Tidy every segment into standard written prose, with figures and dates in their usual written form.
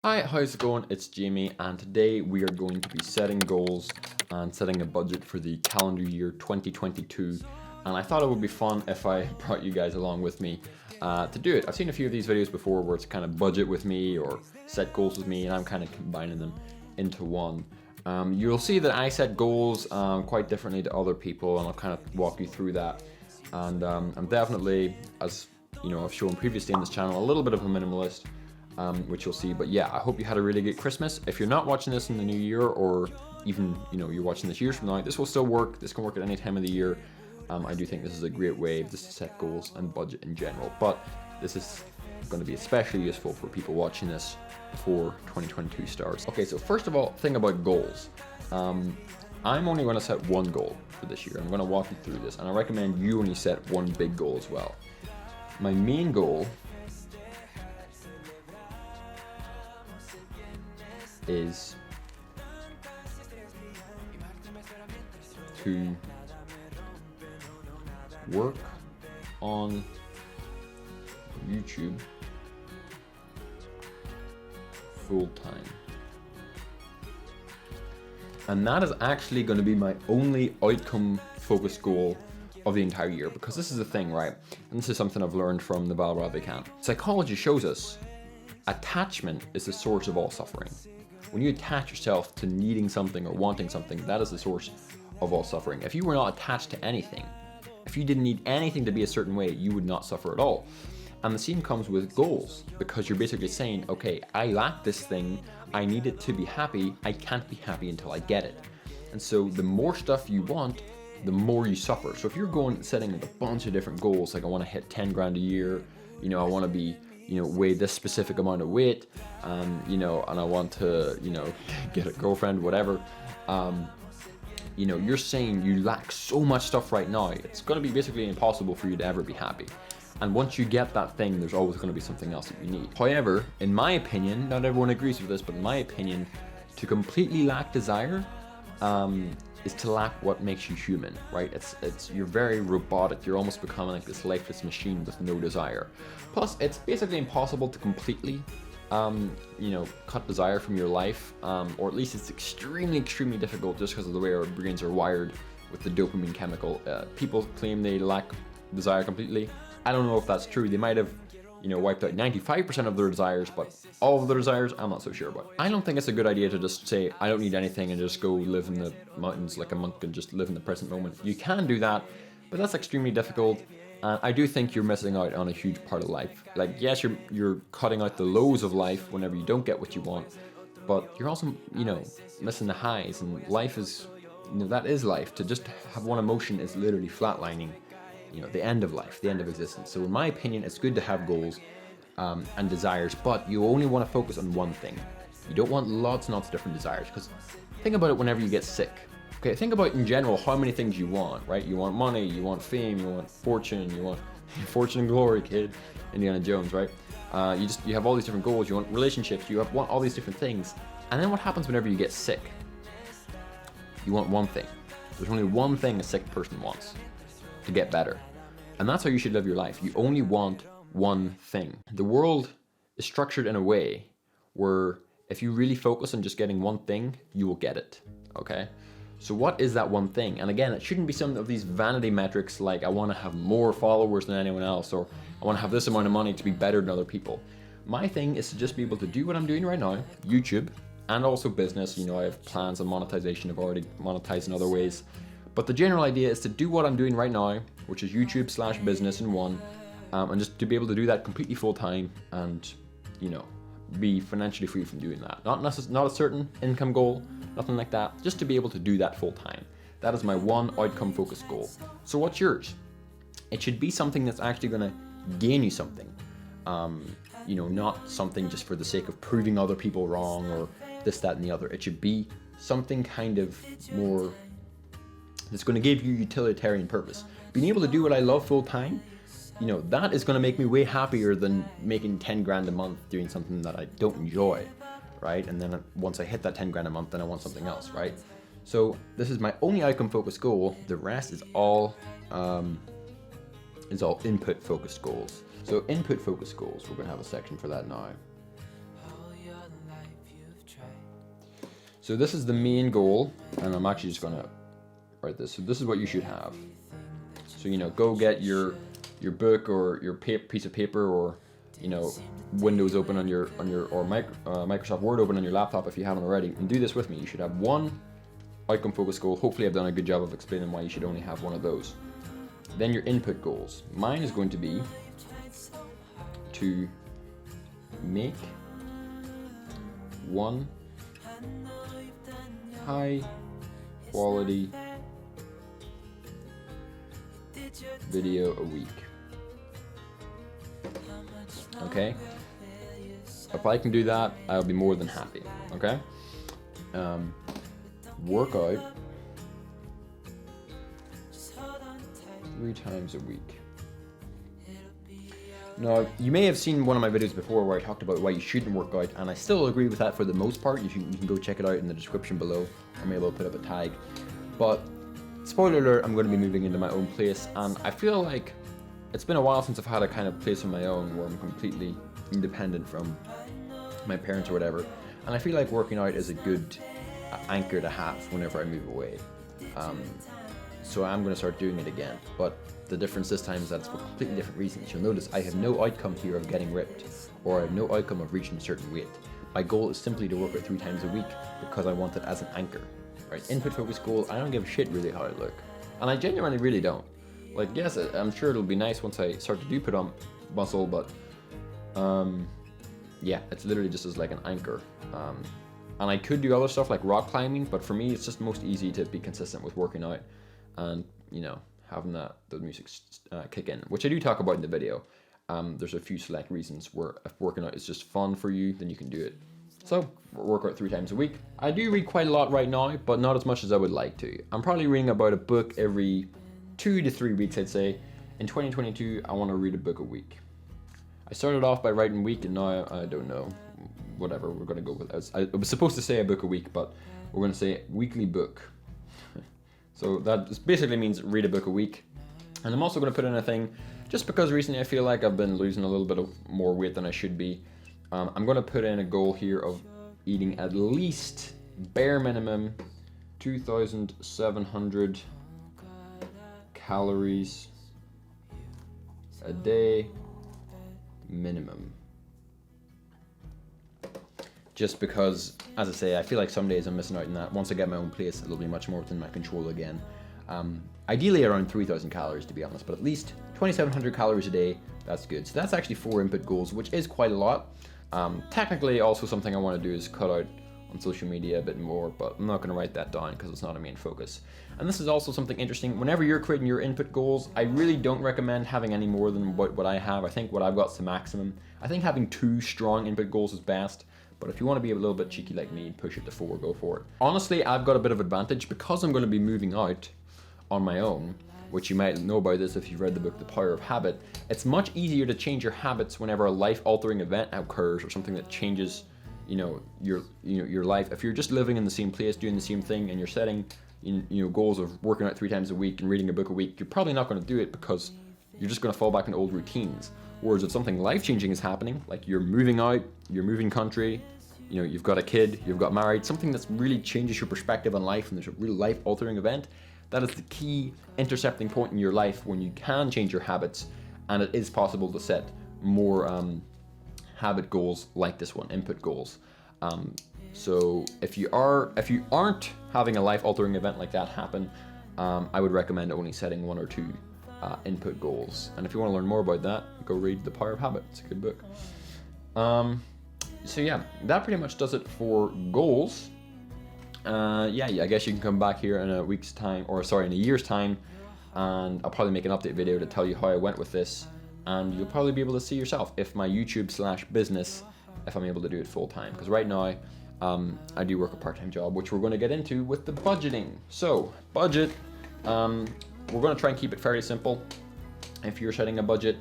Hi, how's it going? It's Jamie, and today we are going to be setting goals and setting a budget for the calendar year 2022. And I thought it would be fun if I brought you guys along with me to do it. I've seen a few of these videos before where it's kind of budget with me or set goals with me, and I'm kind of combining them into one. You'll see that I set goals quite differently to other people, and I'll kind of walk you through that. And I'm definitely, as you know, I've shown previously on this channel, a little bit of a minimalist. Which you'll see. But yeah, I hope you had a really good Christmas. If you're not watching this in the new year, or even you're watching this years from now, this will still work. This can work at any time of the year. I do think this is a great way just to set goals and budget in general. But this is going to be especially useful for people watching this before 2022 starts. Okay, so first of all, think about goals. I'm only going to set one goal for this year. I'm going to walk you through this, and I recommend you only set one big goal as well. My main goal is to work on YouTube full time. And that is actually going to be my only outcome focused goal of the entire year, because this is the thing, right? And this is something I've learned from Naval Ravikant. Psychology shows us attachment is the source of all suffering. When you attach yourself to needing something or wanting something, that is the source of all suffering. If you were not attached to anything, if you didn't need anything to be a certain way, you would not suffer at all. And the same comes with goals, because you're basically saying, okay, I lack this thing, I need it to be happy, I can't be happy until I get it. And so the more stuff you want, the more you suffer. So if you're setting a bunch of different goals, like I want to hit 10 grand a year, I want to be weigh this specific amount of weight, and I want to, get a girlfriend, whatever. You're saying you lack so much stuff right now, it's going to be basically impossible for you to ever be happy. And once you get that thing, there's always going to be something else that you need. However, in my opinion, not everyone agrees with this, but in my opinion, to completely lack desire, is to lack what makes you human, right? You're very robotic. You're almost becoming like this lifeless machine with no desire. Plus, it's basically impossible to completely, cut desire from your life, or at least it's extremely difficult just because of the way our brains are wired with the dopamine chemical. People claim they lack desire completely. I don't know if that's true. They might have wiped out 95% of their desires, but all of their desires, I'm not so sure about. I don't think it's a good idea to just say, I don't need anything and just go live in the mountains like a monk and just live in the present moment. You can do that, but that's extremely difficult. I do think you're missing out on a huge part of life. Like, yes, you're cutting out the lows of life whenever you don't get what you want, but you're also, missing the highs, and life is, that is life. To just have one emotion is literally flatlining the end of life, the end of existence. So in my opinion, it's good to have goals and desires, but you only want to focus on one thing. You don't want lots and lots of different desires, because think about it whenever you get sick. Okay, think about in general how many things you want, right? You want money, you want fame, you want fortune, you want fortune and glory, kid, Indiana Jones, right? You have all these different goals, you want relationships, want all these different things. And then what happens whenever you get sick? You want one thing. There's only one thing a sick person wants: to get better. And that's how you should live your life. You only want one thing. The world is structured in a way where if you really focus on just getting one thing, you will get it, okay? So what is that one thing? And again, it shouldn't be some of these vanity metrics like I want to have more followers than anyone else, or I want to have this amount of money to be better than other people. My thing is to just be able to do what I'm doing right now, YouTube, and also business. I have plans on monetization. I've already monetized in other ways. But the general idea is to do what I'm doing right now, which is YouTube/business in one, and just to be able to do that completely full time, and be financially free from doing that. Not a certain income goal, nothing like that. Just to be able to do that full time. That is my one outcome focused goal. So what's yours? It should be something that's actually going to gain you something. Not something just for the sake of proving other people wrong or this, that, and the other. It should be something kind of more that's going to give you utilitarian purpose. Being able to do what I love full time, that is going to make me way happier than making 10 grand a month doing something that I don't enjoy, right? And then once I hit that 10 grand a month, then I want something else, right? So this is my only outcome focused goal. The rest is all input focused goals. So input focused goals, we're going to have a section for that now. So this is the main goal, and I'm actually just gonna write this. So this is what you should have. So, you know, go get your book or your piece of paper, or, you know, Windows open on your or Microsoft Word open on your laptop if you haven't already, and do this with me. You should have one outcome focused goal. Hopefully I've done a good job of explaining why you should only have one of those. Then your input goals. Mine is going to be to make one high quality video a week. Okay? If I can do that, I'll be more than happy. Okay? Work out 3 times a week. Now, you may have seen one of my videos before where I talked about why you shouldn't work out, and I still agree with that for the most part. You can go check it out in the description below, or maybe I'll put up a tag. But spoiler alert, I'm going to be moving into my own place, and I feel like it's been a while since I've had a kind of place of my own where I'm completely independent from my parents or whatever, and I feel like working out is a good anchor to have whenever I move away. So I'm going to start doing it again, but the difference this time is that it's for completely different reasons. You'll notice I have no outcome here of getting ripped, or I have no outcome of reaching a certain weight. My goal is simply to work out 3 times a week because I want it as an anchor. Right? Input focus goal, I don't give a shit really how I look, and I genuinely really don't. Like, yes, I'm sure it'll be nice once I start to put on muscle, but yeah, it's literally just as like an anchor. And I could do other stuff like rock climbing, but for me it's just most easy to be consistent with working out and, you know, having the music kick in, which I do talk about in the video. There's a few select reasons where if working out is just fun for you, then you can do it. So, work out 3 times a week. I do read quite a lot right now, but not as much as I would like to. I'm probably reading about a book every 2 to 3 weeks, I'd say. In 2022, I want to read a book a week. I started off by writing week, and now I don't know. Whatever, we're going to go with it. I was supposed to say a book a week, but we're going to say weekly book. So that basically means read a book a week. And I'm also going to put in a thing, just because recently I feel like I've been losing a little bit of more weight than I should be. I'm going to put in a goal here of eating at least, bare minimum, 2,700 calories a day minimum. Just because, as I say, I feel like some days I'm missing out on that. Once I get my own place, it'll be much more within my control again. Ideally around 3,000 calories, to be honest, but at least 2,700 calories a day, that's good. So that's actually 4 input goals, which is quite a lot. Technically, also something I want to do is cut out on social media a bit more, but I'm not going to write that down because it's not a main focus. And this is also something interesting. Whenever you're creating your input goals, I really don't recommend having any more than what I have. I think what I've got is the maximum. I think having 2 strong input goals is best. But if you want to be a little bit cheeky like me, push it to 4, go for it. Honestly, I've got a bit of advantage because I'm going to be moving out on my own, which you might know about this if you've read the book The Power of Habit. It's much easier to change your habits whenever a life-altering event occurs, or something that changes, your life. If you're just living in the same place, doing the same thing, and you're setting, goals of working out 3 times a week and reading a book a week, you're probably not going to do it because you're just going to fall back into old routines. Whereas if something life-changing is happening, like you're moving out, you're moving country, you've got a kid, you've got married, something that's really changes your perspective on life, and there's a real life-altering event, that is the key intercepting point in your life when you can change your habits, and it is possible to set more habit goals like this one, input goals. So if you aren't having a life-altering event like that happen, I would recommend only setting 1 or 2 input goals. And if you want to learn more about that, go read The Power of Habit. It's a good book. So yeah, that pretty much does it for goals. I guess you can come back here in in a year's time, and I'll probably make an update video to tell you how I went with this, and you'll probably be able to see yourself if my YouTube/business, if I'm able to do it full time. Because right now, I do work a part-time job, which we're going to get into with the budgeting. So budget. We're going to try and keep it fairly simple. If you're setting a budget,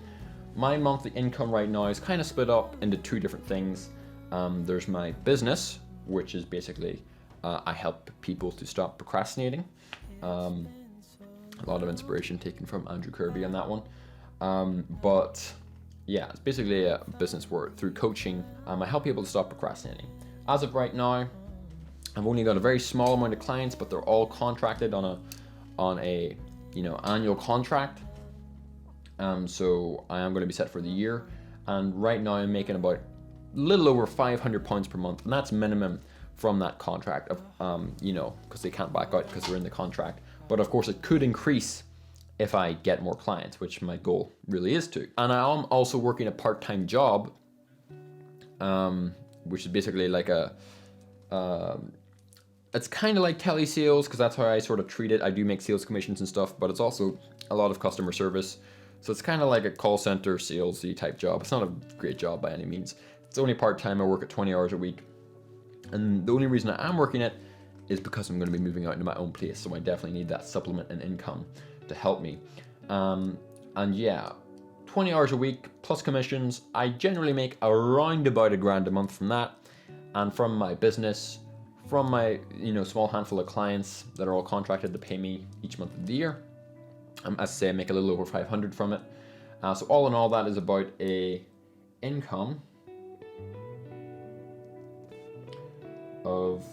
my monthly income right now is kind of split up into 2 different things. There's my business, which is basically I help people to stop procrastinating. A lot of inspiration taken from Andrew Kirby on that one. But yeah, it's basically a business where through coaching, I help people to stop procrastinating. As of right now, I've only got a very small amount of clients, but they're all contracted on a annual contract. So I am going to be set for the year, and right now I'm making about a little over £500 per month, and that's minimum from that contract of because they can't back out because they're in the contract. But of course it could increase if I get more clients, which my goal really is to. And I am also working a part-time job, which is basically like it's kind of like telesales, because that's how I sort of treat it. I do make sales commissions and stuff, but it's also a lot of customer service. So it's kind of like a call center salesy type job. It's not a great job by any means. It's only part-time. I work at 20 hours a week. And the only reason I am working it is because I'm going to be moving out into my own place. So I definitely need that supplement and income to help me. And yeah, 20 hours a week plus commissions. I generally make around about $1,000 a month from that. And from my business, from my small handful of clients that are all contracted to pay me each month of the year. As I say, I make a little over 500 from it. So all in all, that is about a income of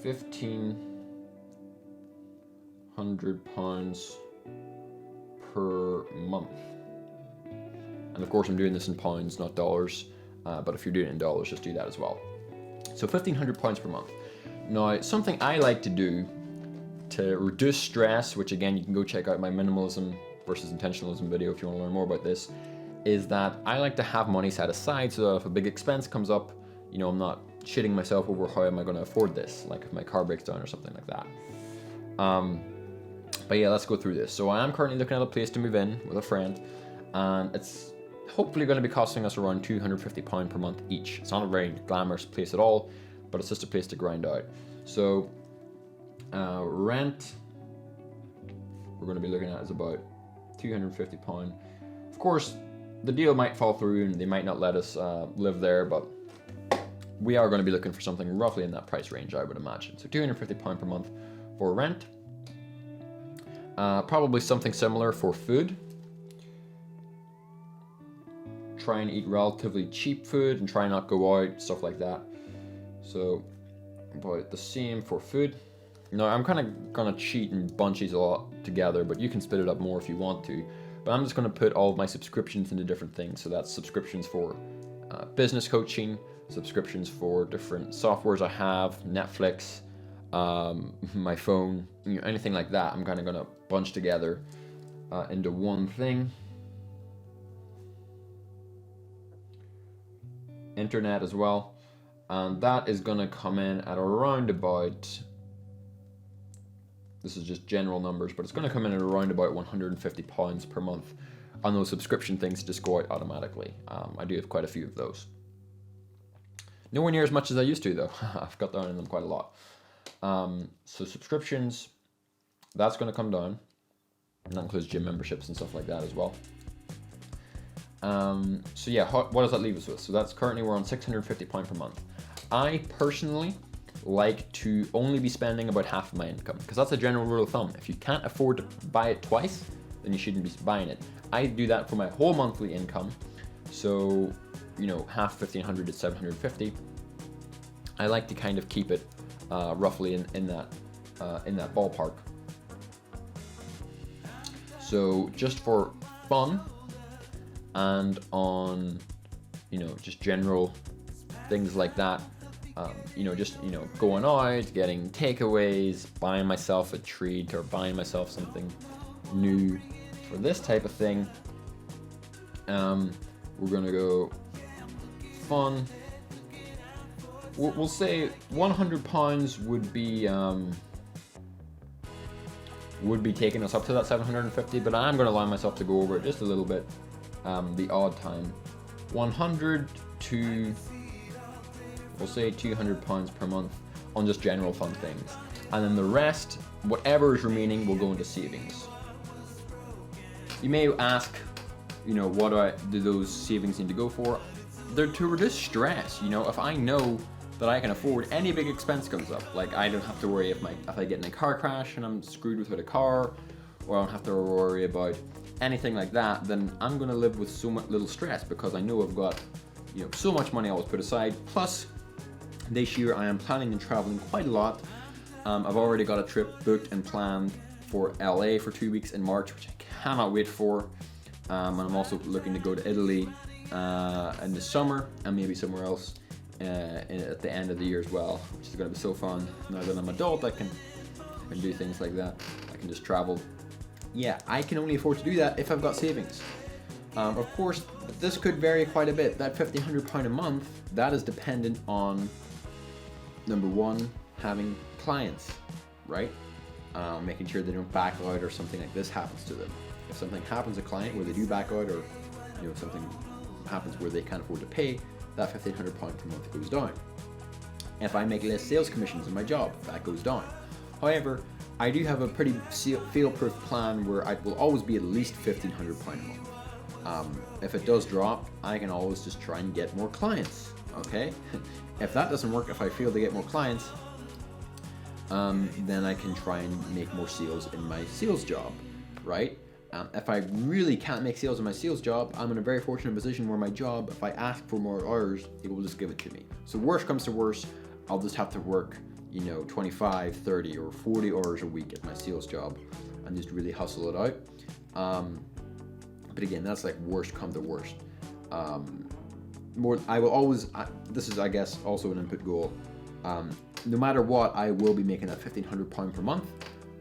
£1,500 per month. And of course I'm doing this in pounds, not dollars, but if you're doing it in dollars, just do that as well. So £1,500 per month. Now, something I like to do to reduce stress, which again you can go check out my minimalism versus intentionalism video if you want to learn more about this, is that I like to have money set aside so that if a big expense comes up, I'm not shitting myself over how am I going to afford this, like if my car breaks down or something like that. But yeah, let's go through this. So I am currently looking at a place to move in with a friend, and it's hopefully going to be costing us around £250 per month each. It's not a very glamorous place at all, but it's just a place to grind out. So rent we're going to be looking at is about £250. Of course, the deal might fall through and they might not let us live there, but we are going to be looking for something roughly in that price range, I would imagine. So £250 per month for rent. Probably something similar for food. Try and eat relatively cheap food and try not go out, stuff like that. So about the same for food. Now I'm kind of gonna cheat and bunch these a lot together, but you can split it up more if you want to. But I'm just gonna put all of my subscriptions into different things. So that's subscriptions for business coaching, subscriptions for different softwares I have, Netflix, my phone, anything like that. I'm kind of gonna bunch together into one thing. Internet as well, and that is gonna come in at around about, this is just general numbers, but it's gonna come in at around about £150 per month on those subscription things just go out automatically. I do have quite a few of those. Nowhere near as much as I used to though. I've got down in them quite a lot. So subscriptions, that's gonna come down, and that includes gym memberships and stuff like that as well. So yeah, what does that leave us with? So that's currently we're on £650 per month. I personally like to only be spending about half of my income, because that's a general rule of thumb. If you can't afford to buy it twice, then you shouldn't be buying it. I do that for my whole monthly income. So, half 1,500 is 750. I like to kind of keep it roughly in that ballpark. So just for fun, and on just general things like that, going out, getting takeaways, buying myself a treat or buying myself something new for this type of thing, we're gonna go fun. We'll say £100 would be taking us up to that 750, but I'm gonna allow myself to go over it just a little bit the odd time. 100 to, we'll say £200 per month on just general fun things, and then the rest, whatever is remaining, will go into savings. You may ask, what do those savings need to go for? They're to reduce stress. If I know that I can afford any big expense comes up, like I don't have to worry if I get in a car crash and I'm screwed without a car, or I don't have to worry about anything like that, then I'm gonna live with so much little stress, because I know I've got so much money always put aside, plus This year I am planning on traveling quite a lot. I've already got a trip booked and planned for LA for 2 weeks in March, which I cannot wait for. And I'm also looking to go to Italy in the summer, and maybe somewhere else at the end of the year as well, which is going to be so fun. Now that I'm an adult, I can do things like that. I can just travel. Yeah, I can only afford to do that if I've got savings. Of course, this could vary quite a bit. That £1,500 a month, that is dependent on, number one, having clients, right? Making sure they don't back out or something like this happens to them. If something happens to a client where they do back out, or something happens where they can't afford to pay, that £1,500 per month goes down. If I make less sales commissions in my job, that goes down. However, I do have a pretty fail-proof plan where I will always be at least £1,500 a month. If it does drop, I can always just try and get more clients, okay? If that doesn't work, if I fail to get more clients, then I can try and make more sales in my sales job, right? If I really can't make sales in my sales job, I'm in a very fortunate position where my job, if I ask for more hours, it will just give it to me. So worst comes to worst, I'll just have to work, 25, 30, or 40 hours a week at my sales job and just really hustle it out. But again, that's like worst come to worst. This is, I guess, also an input goal. No matter what, I will be making that £1,500 per month,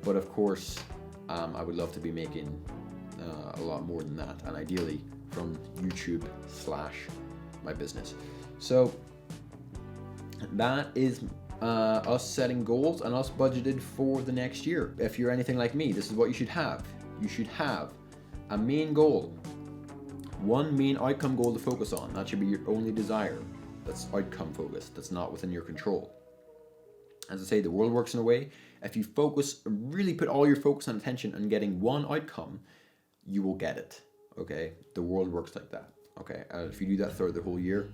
but of course, I would love to be making a lot more than that, and ideally from YouTube / my business. So that is us setting goals and us budgeted for the next year. If you're anything like me, this is what you should have. You should have a main goal, one main outcome goal to focus on. That should be your only desire. That's outcome focused. That's not within your control. As I say, the world works in a way. If you really put all your focus and attention on getting one outcome, you will get it. Okay, the world works like that. Okay, if you do that throughout the whole year,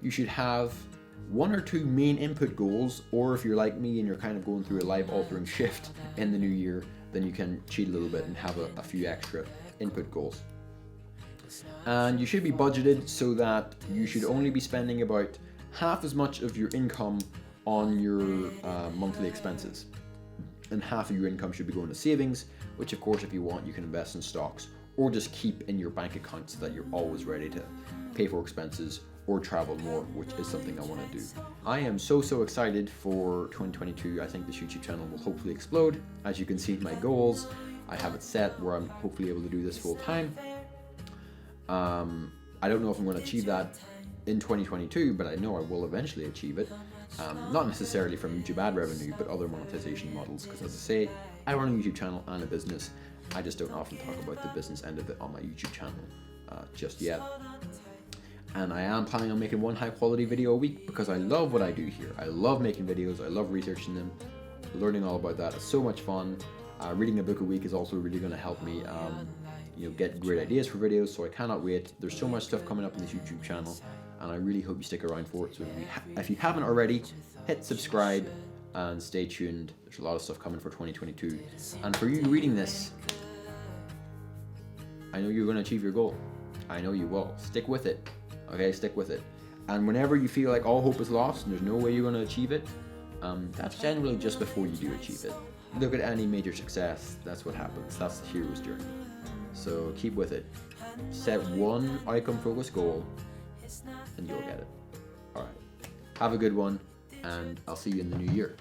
you should have 1 or 2 main input goals. Or if you're like me and you're kind of going through a life-altering shift in the new year, then you can cheat a little bit and have a few extra input goals. And you should be budgeted so that you should only be spending about half as much of your income on your monthly expenses, and half of your income should be going to savings, which of course, if you want, you can invest in stocks or just keep in your bank account so that you're always ready to pay for expenses or travel more, which is something I want to do. I am so excited for 2022. I think this YouTube channel will hopefully explode. As you can see, my goals, I have it set where I'm hopefully able to do this full time. I don't know if I'm going to achieve that in 2022, but I know I will eventually achieve it. Not necessarily from YouTube ad revenue, but other monetization models, because as I say, I run a YouTube channel and a business. I just don't often talk about the business end of it on my YouTube channel just yet. And I am planning on making 1 high quality video a week because I love what I do here. I love making videos, I love researching them, learning all about that. It's so much fun. Reading a book a week is also really going to help me get great ideas for videos, so I cannot wait. There's so much stuff coming up on this YouTube channel, and I really hope you stick around for it. So if you haven't already, hit subscribe and stay tuned. There's a lot of stuff coming for 2022. And for you reading this, I know you're going to achieve your goal. I know you will. Stick with it. Okay, stick with it. And whenever you feel like all hope is lost and there's no way you're going to achieve it, that's generally just before you do achieve it. Look at any major success, that's what happens. That's the hero's journey. So keep with it. Set 1 outcome focused goal and you'll get it. Alright. Have a good one, and I'll see you in the new year.